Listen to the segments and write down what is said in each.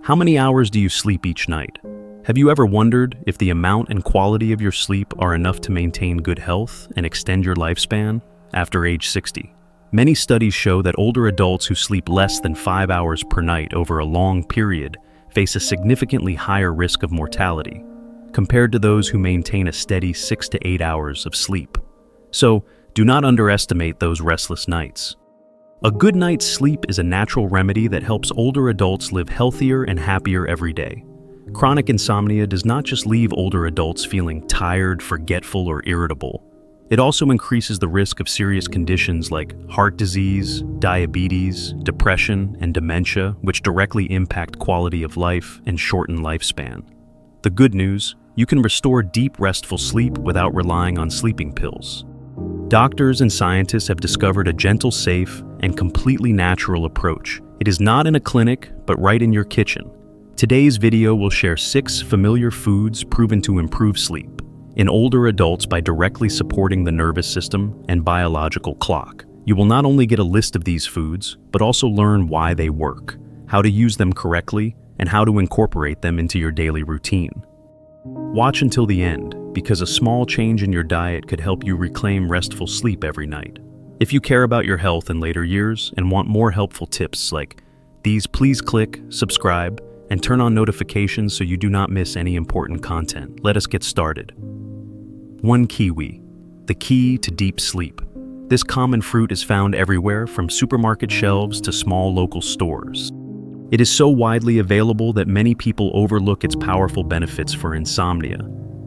How many hours do you sleep each night? Have you ever wondered if the amount and quality of your sleep are enough to maintain good health and extend your lifespan after age 60? Many studies show that older adults who sleep less than 5 hours per night over a long period face a significantly higher risk of mortality compared to those who maintain a steady 6 to 8 hours of sleep. So, do not underestimate those restless nights. A good night's sleep is a natural remedy that helps older adults live healthier and happier every day. Chronic insomnia does not just leave older adults feeling tired, forgetful, or irritable. It also increases the risk of serious conditions like heart disease, diabetes, depression, and dementia, which directly impact quality of life and shorten lifespan. The good news, you can restore deep, restful sleep without relying on sleeping pills. Doctors and scientists have discovered a gentle, safe, and completely natural approach. It is not in a clinic, but right in your kitchen. Today's video will share 6 familiar foods proven to improve sleep in older adults by directly supporting the nervous system and biological clock. You will not only get a list of these foods, but also learn why they work, how to use them correctly, and how to incorporate them into your daily routine. Watch until the end, because a small change in your diet could help you reclaim restful sleep every night. If you care about your health in later years and want more helpful tips like these, please click subscribe and turn on notifications so you do not miss any important content. Let us get started. 1. Kiwi, the key to deep sleep. This common fruit is found everywhere, from supermarket shelves to small local stores. It is so widely available that many people overlook its powerful benefits for insomnia.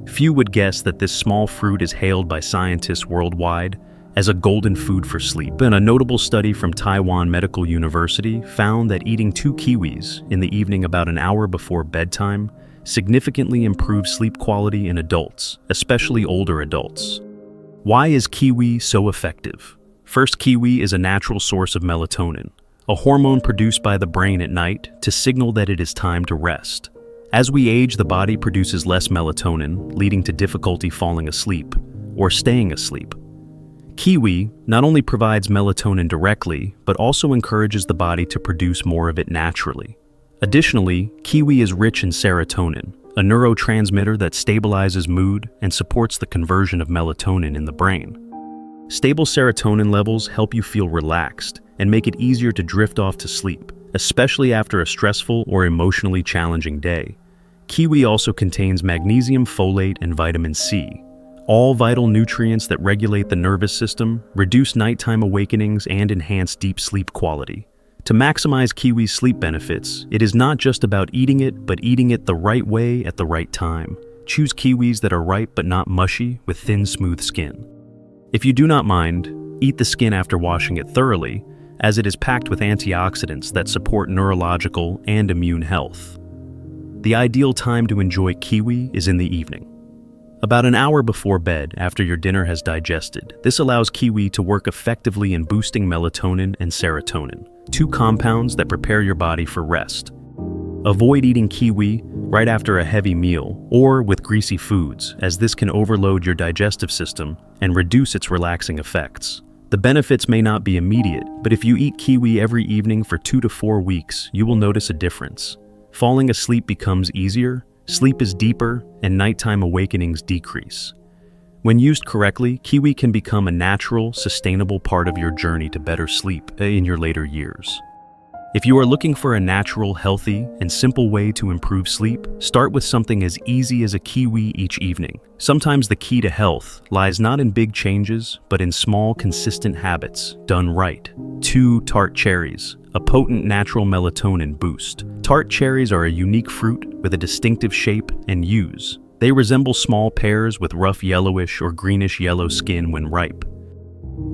Few would guess that this small fruit is hailed by scientists worldwide as a golden food for sleep. And a notable study from Taiwan Medical University found that eating 2 kiwis in the evening about an hour before bedtime significantly improves sleep quality in adults, especially older adults. Why is kiwi so effective? First, kiwi is a natural source of melatonin, a hormone produced by the brain at night to signal that it is time to rest. As we age, the body produces less melatonin, leading to difficulty falling asleep or staying asleep. Kiwi not only provides melatonin directly, but also encourages the body to produce more of it naturally. Additionally, kiwi is rich in serotonin, a neurotransmitter that stabilizes mood and supports the conversion of melatonin in the brain. Stable serotonin levels help you feel relaxed and make it easier to drift off to sleep, especially after a stressful or emotionally challenging day. Kiwi also contains magnesium, folate, and vitamin C, all vital nutrients that regulate the nervous system, reduce nighttime awakenings, and enhance deep sleep quality. To maximize kiwi's sleep benefits, it is not just about eating it, but eating it the right way at the right time. Choose kiwis that are ripe but not mushy, with thin, smooth skin. If you do not mind, eat the skin after washing it thoroughly, as it is packed with antioxidants that support neurological and immune health. The ideal time to enjoy kiwi is in the evening, about an hour before bed after your dinner has digested. This allows kiwi to work effectively in boosting melatonin and serotonin, 2 compounds that prepare your body for rest. Avoid eating kiwi right after a heavy meal or with greasy foods, as this can overload your digestive system and reduce its relaxing effects. The benefits may not be immediate, but if you eat kiwi every evening for 2 to 4 weeks, you will notice a difference. Falling asleep becomes easier, sleep is deeper, and nighttime awakenings decrease. When used correctly, kiwi can become a natural, sustainable part of your journey to better sleep in your later years. If you are looking for a natural, healthy, and simple way to improve sleep, start with something as easy as a kiwi each evening. Sometimes the key to health lies not in big changes, but in small, consistent habits done right. 2. Tart cherries, a potent natural melatonin boost. Tart cherries are a unique fruit with a distinctive shape and use. They resemble small pears with rough yellowish or greenish yellow skin when ripe.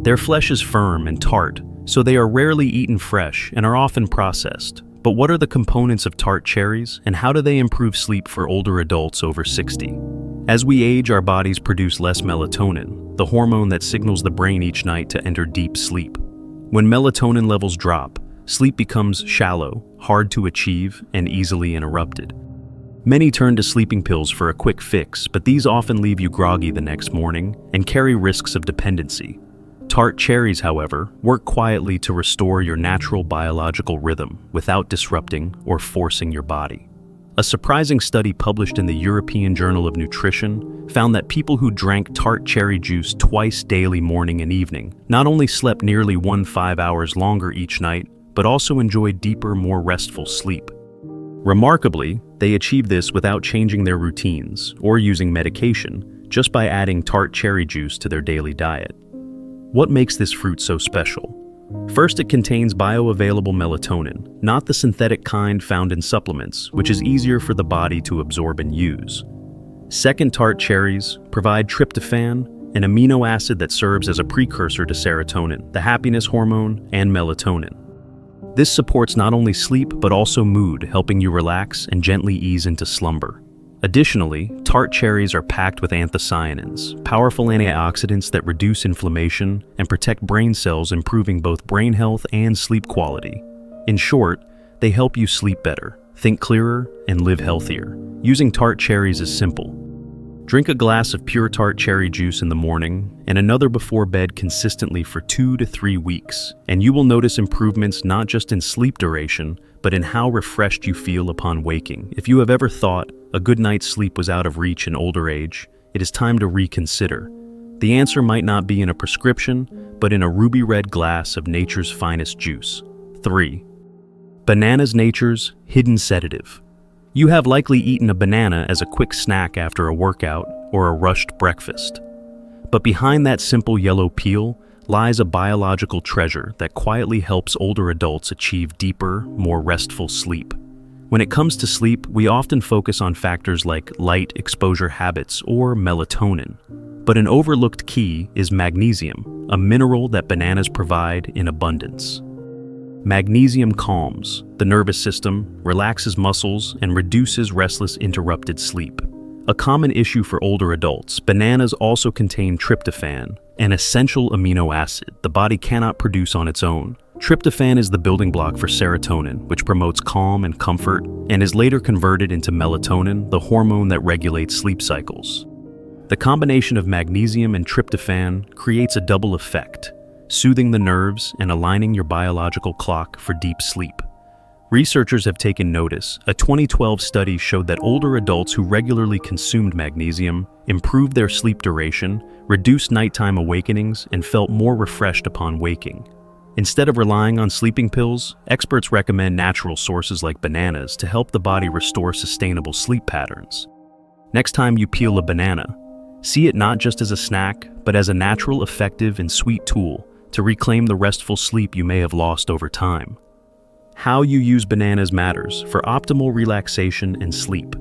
Their flesh is firm and tart, so they are rarely eaten fresh and are often processed. But what are the components of tart cherries, and how do they improve sleep for older adults over 60? As we age, our bodies produce less melatonin, the hormone that signals the brain each night to enter deep sleep. When melatonin levels drop, sleep becomes shallow, hard to achieve, and easily interrupted. Many turn to sleeping pills for a quick fix, but these often leave you groggy the next morning and carry risks of dependency. Tart cherries, however, work quietly to restore your natural biological rhythm without disrupting or forcing your body. A surprising study published in the European Journal of Nutrition found that people who drank tart cherry juice twice daily, morning and evening, not only slept nearly 5 hours longer each night, but also enjoyed deeper, more restful sleep. Remarkably, they achieved this without changing their routines or using medication, just by adding tart cherry juice to their daily diet. What makes this fruit so special? First, it contains bioavailable melatonin, not the synthetic kind found in supplements, which is easier for the body to absorb and use. Second, tart cherries provide tryptophan, an amino acid that serves as a precursor to serotonin, the happiness hormone, and melatonin. This supports not only sleep but also mood, helping you relax and gently ease into slumber. Additionally, tart cherries are packed with anthocyanins, powerful antioxidants that reduce inflammation and protect brain cells, improving both brain health and sleep quality. In short, they help you sleep better, think clearer, and live healthier. Using tart cherries is simple. Drink a glass of pure tart cherry juice in the morning and another before bed consistently for 2 to 3 weeks, and you will notice improvements not just in sleep duration, but in how refreshed you feel upon waking. If you have ever thought a good night's sleep was out of reach in older age, it is time to reconsider. The answer might not be in a prescription, but in a ruby red glass of nature's finest juice. 3. Bananas, nature's hidden sedative. You have likely eaten a banana as a quick snack after a workout or a rushed breakfast. But behind that simple yellow peel lies a biological treasure that quietly helps older adults achieve deeper, more restful sleep. When it comes to sleep, we often focus on factors like light exposure habits or melatonin. But an overlooked key is magnesium, a mineral that bananas provide in abundance. Magnesium calms the nervous system, relaxes muscles, and reduces restless, interrupted sleep. A common issue for older adults, bananas also contain tryptophan, an essential amino acid the body cannot produce on its own. Tryptophan is the building block for serotonin, which promotes calm and comfort, and is later converted into melatonin, the hormone that regulates sleep cycles. The combination of magnesium and tryptophan creates a double effect, soothing the nerves and aligning your biological clock for deep sleep. Researchers have taken notice. A 2012 study showed that older adults who regularly consumed magnesium improved their sleep duration, reduced nighttime awakenings, and felt more refreshed upon waking. Instead of relying on sleeping pills, experts recommend natural sources like bananas to help the body restore sustainable sleep patterns. Next time you peel a banana, see it not just as a snack, but as a natural, effective, and sweet tool to reclaim the restful sleep you may have lost over time. How you use bananas matters for optimal relaxation and sleep.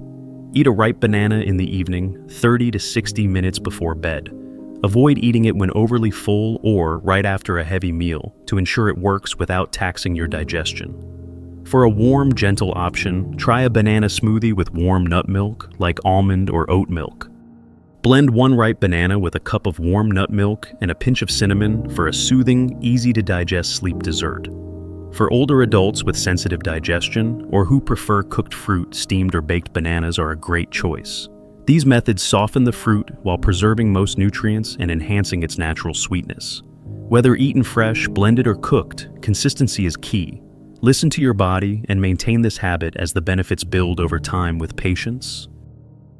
Eat a ripe banana in the evening, 30 to 60 minutes before bed. Avoid eating it when overly full or right after a heavy meal to ensure it works without taxing your digestion. For a warm, gentle option, try a banana smoothie with warm nut milk like almond or oat milk. Blend 1 ripe banana with a cup of warm nut milk and a pinch of cinnamon for a soothing, easy-to-digest sleep dessert. For older adults with sensitive digestion or who prefer cooked fruit, steamed or baked bananas are a great choice. These methods soften the fruit while preserving most nutrients and enhancing its natural sweetness. Whether eaten fresh, blended, or cooked, consistency is key. Listen to your body and maintain this habit as the benefits build over time with patience.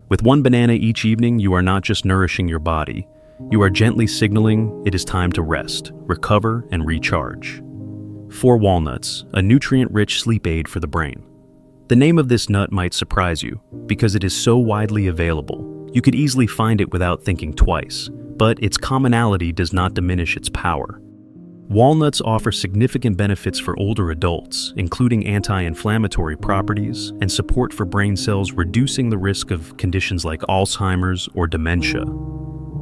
With 1 banana each evening, you are not just nourishing your body, you are gently signaling it is time to rest, recover, and recharge. 4 walnuts, a nutrient-rich sleep aid for the brain. The name of this nut might surprise you because it is so widely available. You could easily find it without thinking twice, but its commonality does not diminish its power. Walnuts offer significant benefits for older adults, including anti-inflammatory properties and support for brain cells, reducing the risk of conditions like Alzheimer's or dementia.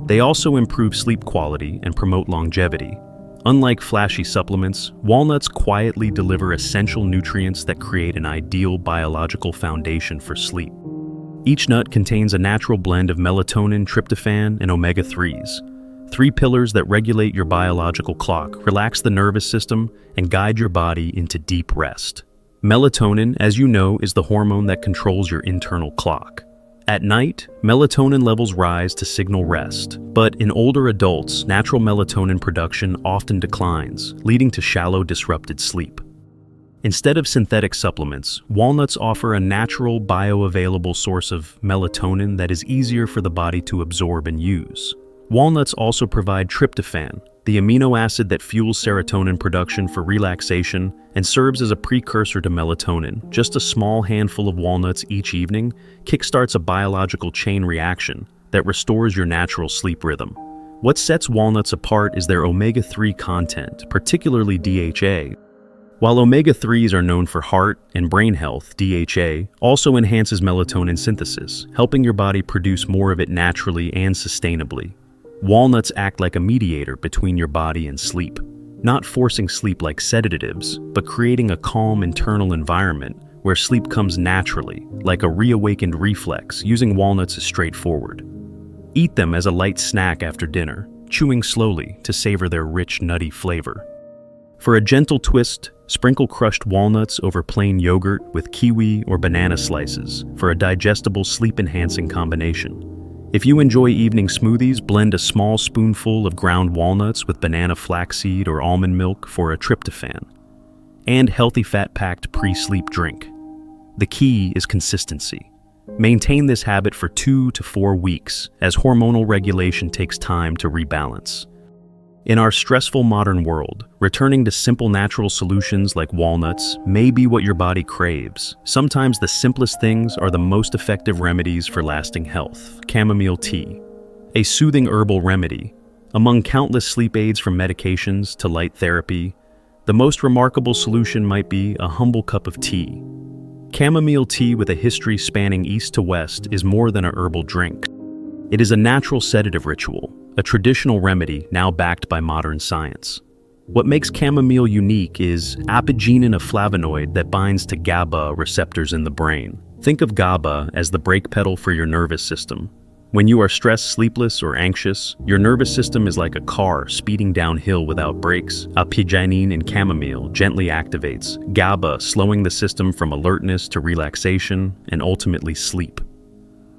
They also improve sleep quality and promote longevity. Unlike flashy supplements, walnuts quietly deliver essential nutrients that create an ideal biological foundation for sleep. Each nut contains a natural blend of melatonin, tryptophan, and omega-3s, 3 pillars that regulate your biological clock, relax the nervous system, and guide your body into deep rest. Melatonin, as you know, is the hormone that controls your internal clock. At night, melatonin levels rise to signal rest, but in older adults, natural melatonin production often declines, leading to shallow, disrupted sleep. Instead of synthetic supplements, walnuts offer a natural, bioavailable source of melatonin that is easier for the body to absorb and use. Walnuts also provide tryptophan, the amino acid that fuels serotonin production for relaxation and serves as a precursor to melatonin. Just a small handful of walnuts each evening kickstarts a biological chain reaction that restores your natural sleep rhythm. What sets walnuts apart is their omega-3 content, particularly DHA. While omega-3s are known for heart and brain health, DHA also enhances melatonin synthesis, helping your body produce more of it naturally and sustainably. Walnuts act like a mediator between your body and sleep, not forcing sleep like sedatives, but creating a calm internal environment where sleep comes naturally, like a reawakened reflex. Using walnuts is straightforward. Eat them as a light snack after dinner, chewing slowly to savor their rich, nutty flavor. For a gentle twist, sprinkle crushed walnuts over plain yogurt with kiwi or banana slices for a digestible, sleep-enhancing combination. If you enjoy evening smoothies, blend a small spoonful of ground walnuts with banana flaxseed or almond milk for a tryptophan. And healthy fat-packed pre-sleep drink. The key is consistency. Maintain this habit for 2 to 4 weeks, as hormonal regulation takes time to rebalance. In our stressful modern world, returning to simple natural solutions like walnuts may be what your body craves. Sometimes the simplest things are the most effective remedies for lasting health. Chamomile tea, a soothing herbal remedy. Among countless sleep aids from medications to light therapy, the most remarkable solution might be a humble cup of tea. Chamomile tea, with a history spanning east to west, is more than a herbal drink. It is a natural sedative ritual, a traditional remedy now backed by modern science. What makes chamomile unique is apigenin, a flavonoid that binds to GABA receptors in the brain. Think of GABA as the brake pedal for your nervous system. When you are stressed, sleepless, or anxious, your nervous system is like a car speeding downhill without brakes. Apigenin in chamomile gently activates GABA, slowing the system from alertness to relaxation and ultimately sleep.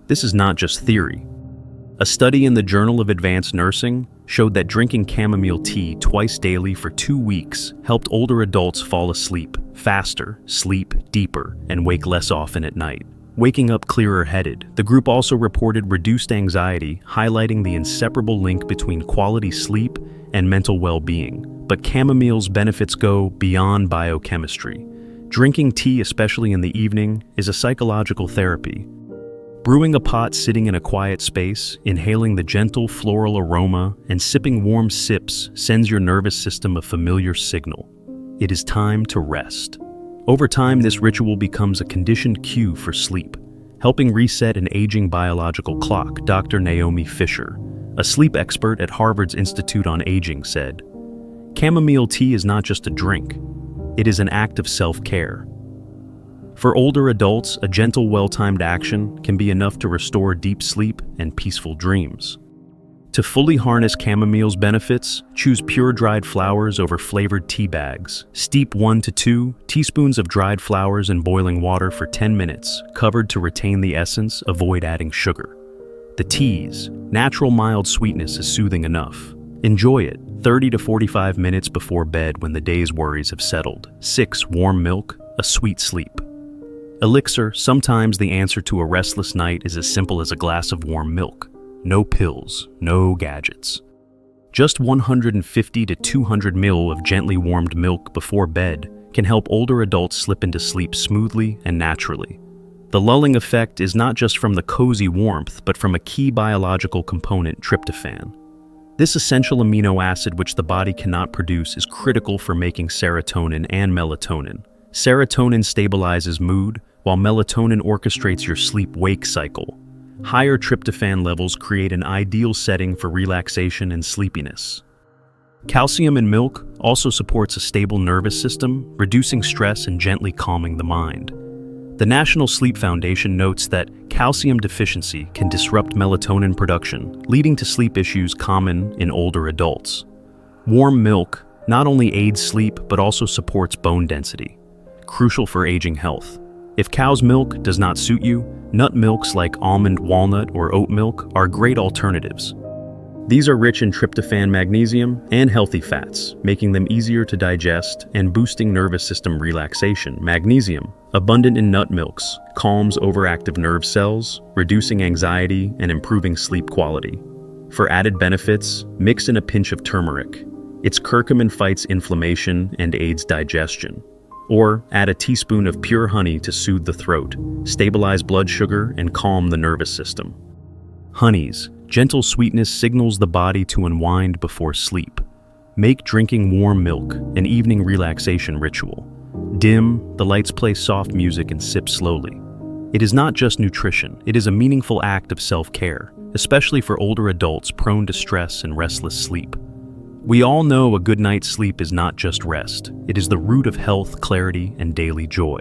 This is not just theory. A study in the Journal of Advanced Nursing showed that drinking chamomile tea twice daily for 2 weeks helped older adults fall asleep faster, sleep deeper, and wake less often at night. Waking up clearer-headed, the group also reported reduced anxiety, highlighting the inseparable link between quality sleep and mental well-being. But chamomile's benefits go beyond biochemistry. Drinking tea, especially in the evening, is a psychological therapy. Brewing a pot sitting in a quiet space, inhaling the gentle floral aroma, and sipping warm sips sends your nervous system a familiar signal. It is time to rest. Over time, this ritual becomes a conditioned cue for sleep, helping reset an aging biological clock. Dr. Naomi Fisher, a sleep expert at Harvard's Institute on Aging, said, "Chamomile tea is not just a drink. It is an act of self-care." For older adults, a gentle, well-timed action can be enough to restore deep sleep and peaceful dreams. To fully harness chamomile's benefits, choose pure dried flowers over flavored tea bags. Steep 1 to 2 teaspoons of dried flowers in boiling water for 10 minutes, covered to retain the essence. Avoid adding sugar. The tea's natural mild sweetness is soothing enough. Enjoy it 30 to 45 minutes before bed when the day's worries have settled. 6. Warm milk, a sweet sleep. Elixir, sometimes the answer to a restless night is as simple as a glass of warm milk. No pills, no gadgets. Just 150 to 200 ml of gently warmed milk before bed can help older adults slip into sleep smoothly and naturally. The lulling effect is not just from the cozy warmth, but from a key biological component, tryptophan. This essential amino acid, which the body cannot produce, is critical for making serotonin and melatonin. Serotonin stabilizes mood, while melatonin orchestrates your sleep-wake cycle. Higher tryptophan levels create an ideal setting for relaxation and sleepiness. Calcium in milk also supports a stable nervous system, reducing stress and gently calming the mind. The National Sleep Foundation notes that calcium deficiency can disrupt melatonin production, leading to sleep issues common in older adults. Warm milk not only aids sleep but also supports bone density, crucial for aging health. If cow's milk does not suit you, nut milks like almond, walnut, or oat milk are great alternatives. These are rich in tryptophan, magnesium, and healthy fats, making them easier to digest and boosting nervous system relaxation. Magnesium, abundant in nut milks, calms overactive nerve cells, reducing anxiety and improving sleep quality. For added benefits, mix in a pinch of turmeric. Its curcumin fights inflammation and aids digestion. Or add a teaspoon of pure honey to soothe the throat, stabilize blood sugar, and calm the nervous system. Honey's gentle sweetness signals the body to unwind before sleep. Make drinking warm milk an evening relaxation ritual. Dim the lights, play soft music, and sip slowly. It is not just nutrition, it is a meaningful act of self-care, especially for older adults prone to stress and restless sleep. We all know a good night's sleep is not just rest, it is the root of health, clarity, and daily joy.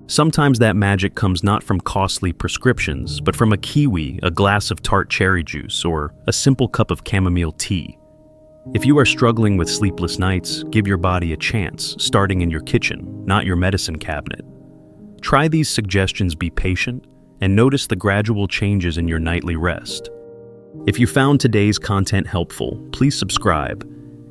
Sometimes that magic comes not from costly prescriptions, but from a kiwi, a glass of Tart cherry juice, or a simple cup of chamomile tea. If you are struggling with sleepless nights, give your body a chance, starting in your kitchen, not your medicine cabinet. Try these suggestions, be patient, and notice the gradual changes in your nightly rest. If you found today's content helpful, please subscribe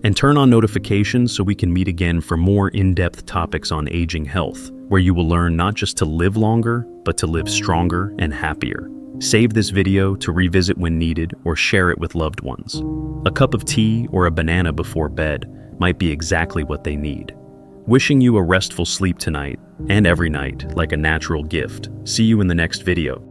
and turn on notifications so we can meet again for more in-depth topics on aging health, where you will learn not just to live longer, but to live stronger and happier. Save this video to revisit when needed or share it with loved ones. A cup of tea or a banana before bed might be exactly what they need. Wishing you a restful sleep tonight and every night like a natural gift. See you in the next video.